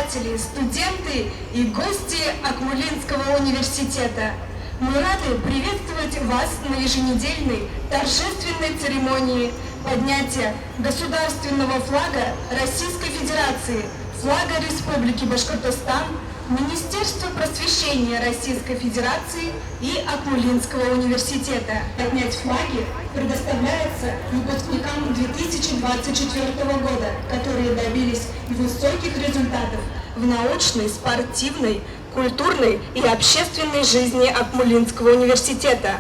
преподаватели, студенты и гости Акмолинского университета. Мы рады приветствовать вас на еженедельной торжественной церемонии поднятия государственного флага Российской Федерации, флага Республики Башкортостан, Министерства просвещения Российской Федерации и Акмолинского университета. Поднять флаги предоставляется выпускникам 2024 года, которые добились высоких результатов в научной, спортивной, культурной и общественной жизни Акмолинского университета.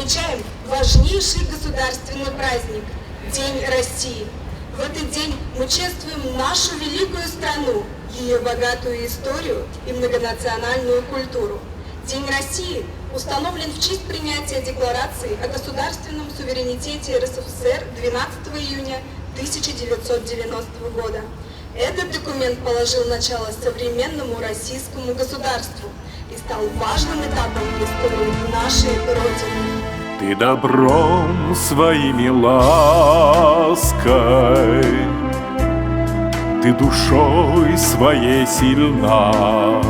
Отмечаем важнейший государственный праздник – День России. В этот день мы чествуем нашу великую страну, ее богатую историю и многонациональную культуру. День России установлен в честь принятия Декларации о государственном суверенитете РСФСР 12 июня 1990 года. Этот документ положил начало современному российскому государству и стал важным этапом в истории нашей Родины. Ты добром своими лаской, ты душой своей сильна,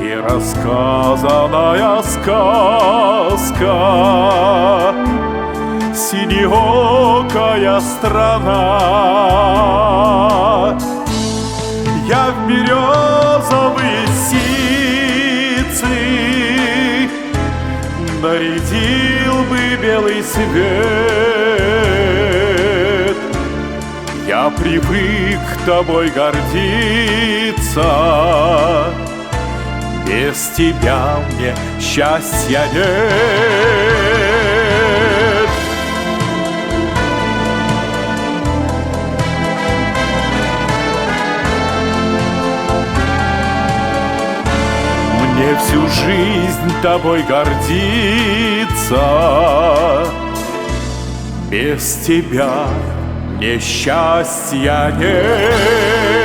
и рассказанная сказка, синеокая страна. Я в березовые сицы нарядил бы белый свет. Я привык тобой гордиться, без тебя мне счастья нет. Мне всю жизнь тобой гордиться, без тебя мне счастья нет.